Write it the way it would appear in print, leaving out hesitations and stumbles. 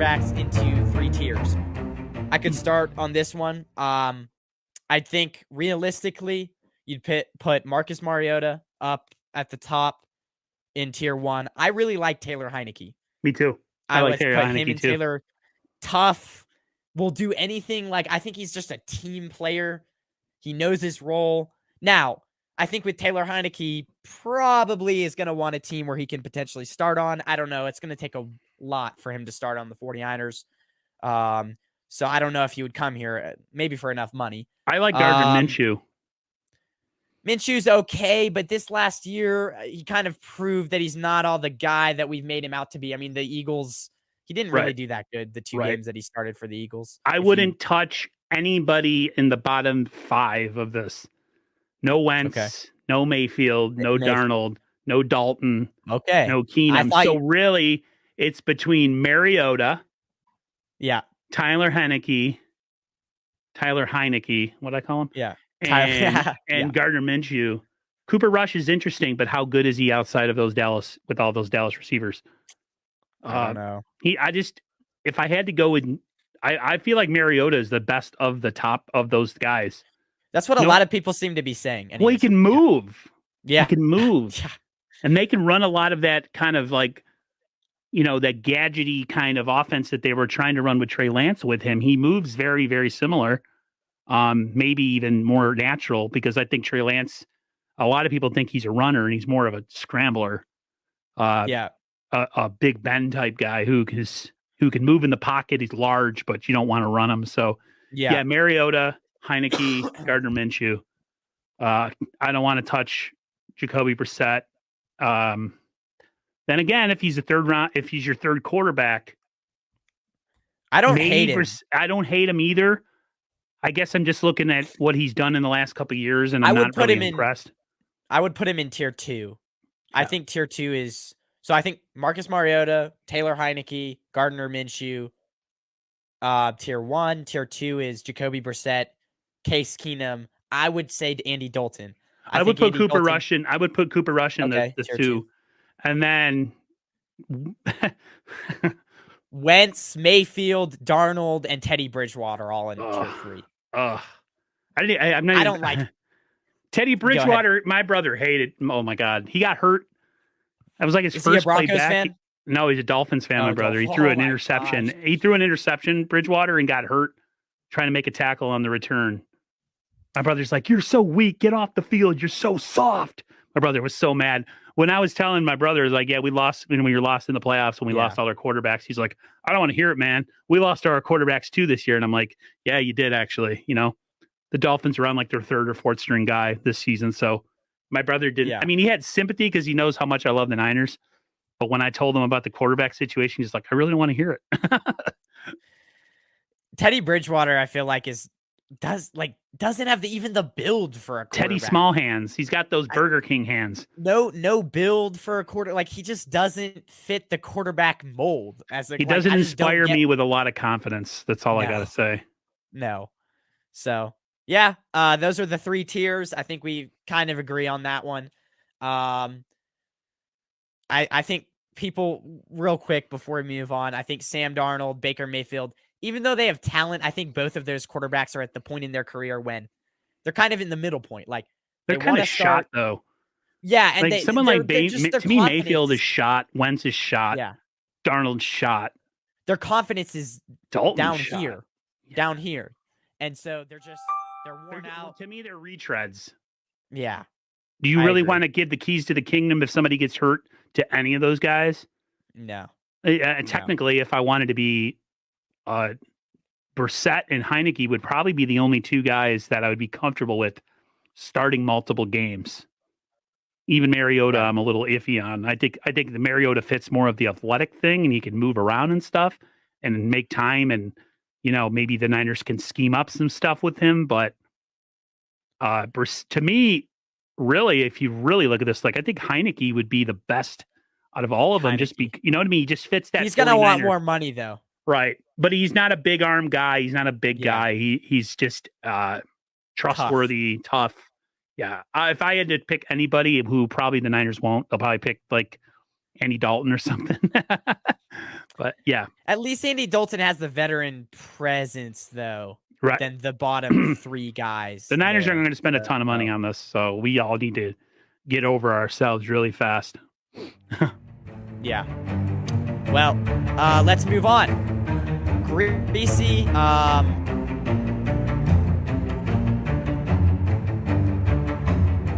quarterbacks into 3 tiers. I could start on this one. I think realistically, you'd put Marcus Mariota up at the top in tier 1. I really like Taylor Heineke. Me too. I like would Taylor put Heineke him and too. Taylor tough, will do anything. Like, I think he's just a team player. He knows his role. Now, I think with Taylor Heineke, probably is going to want a team where he can potentially start on. I don't know. It's going to take a lot for him to start on the 49ers. So I don't know if he would come here, maybe for enough money. I like Gardner Minshew. Minshew's okay, but this last year, he kind of proved that he's not all the guy that we've made him out to be. I mean, the Eagles, he didn't really do that good the 2 games that he started for the Eagles. I wouldn't touch anybody in the bottom 5 of this. No Wentz, no Mayfield, no Darnold, no Dalton, no Keenum. So really, it's between Mariota, Tyler Heineke, what I call him? Yeah. And Gardner Minshew. Cooper Rush is interesting, but how good is he outside of those Dallas with all those Dallas receivers? I don't know. If I had to go with, I feel like Mariota is the best of the top of those guys. That's what a lot of people seem to be saying. Well, he can move. Yeah. He can move. And they can run a lot of that kind of like, that gadgety kind of offense that they were trying to run with Trey Lance with him. He moves very, very similar. Maybe even more natural, because I think Trey Lance, a lot of people think he's a runner and he's more of a scrambler. A Big Ben type guy who can move in the pocket. He's large, but you don't want to run him. So Mariota, Heineke, Gardner Minshew. I don't want to touch Jacoby Brissett. Then again, if he's your third quarterback, I don't hate him. I don't hate him either. I guess I'm just looking at what he's done in the last couple of years, and I'm not really impressed. I would put him in tier 2. I think tier 2 is, so I think Marcus Mariota, Taylor Heineke, Gardner Minshew. Tier 1, tier 2 is Jacoby Brissett, Case Keenum. I would say Andy Dalton. I would put Cooper Rush in. I would put Cooper Rush in the 2. And then Wentz, Mayfield, Darnold, and Teddy Bridgewater all in tier 3. I don't like Teddy Bridgewater. My brother hated. Oh my God, he got hurt. That was like his first play back. Fan? No, he's a Dolphins fan. My brother. He threw an interception. Gosh. He threw an interception, Bridgewater, and got hurt trying to make a tackle on the return. My brother's like, "You're so weak. Get off the field. You're so soft." My brother was so mad. When I was telling my brother, like, "Yeah, we lost when we were lost in the playoffs, when we lost all our quarterbacks." He's like, "I don't want to hear it, man. We lost our quarterbacks too this year." And I'm like, "Yeah, you did actually. The Dolphins are on like their 3rd or 4th string guy this season." So my brother didn't. I mean, he had sympathy because he knows how much I love the Niners. But when I told him about the quarterback situation, he's like, "I really don't want to hear it." Teddy Bridgewater, I feel like doesn't have even the build for a quarterback. Teddy small hands. He's got those Burger King hands. No build for a quarter. Like, he just doesn't fit the quarterback mold. He doesn't inspire me with a lot of confidence. That's all I got to say. No. So those are the 3 tiers. I think we kind of agree on that one. I think people, real quick before we move on, I think Sam Darnold, Baker Mayfield, even though they have talent, I think both of those quarterbacks are at the point in their career when they're kind of in the middle point. Like, they're kind of shot though. Yeah, and like someone like to me, Mayfield is shot, Wentz is shot, Darnold's shot. Their confidence is down here, and so they're worn out. To me, they're retreads. Yeah. Do you really want to give the keys to the kingdom if somebody gets hurt to any of those guys? No. Technically, if I wanted to be, Brissett and Heineke would probably be the only 2 guys that I would be comfortable with starting multiple games. Even Mariota, I'm a little iffy on. I think the Mariota fits more of the athletic thing, and he can move around and stuff and make time, and maybe the Niners can scheme up some stuff with him. But to me, really, if you really look at this, like, I think Heineke would be the best out of all of them. Just be, you know what I mean? He just fits that. He's gonna want more money though. Right. But he's not a big arm guy. He's not a big guy. He's just trustworthy, tough. Yeah. If I had to pick anybody who probably the Niners won't, they'll probably pick like Andy Dalton or something. But yeah, At least Andy Dalton has the veteran presence, though, right. than the bottom 3 guys. The Niners are there. going to spend a ton of money on this, so we all need to get over ourselves really fast. Yeah. Well, let's move on. Greasy,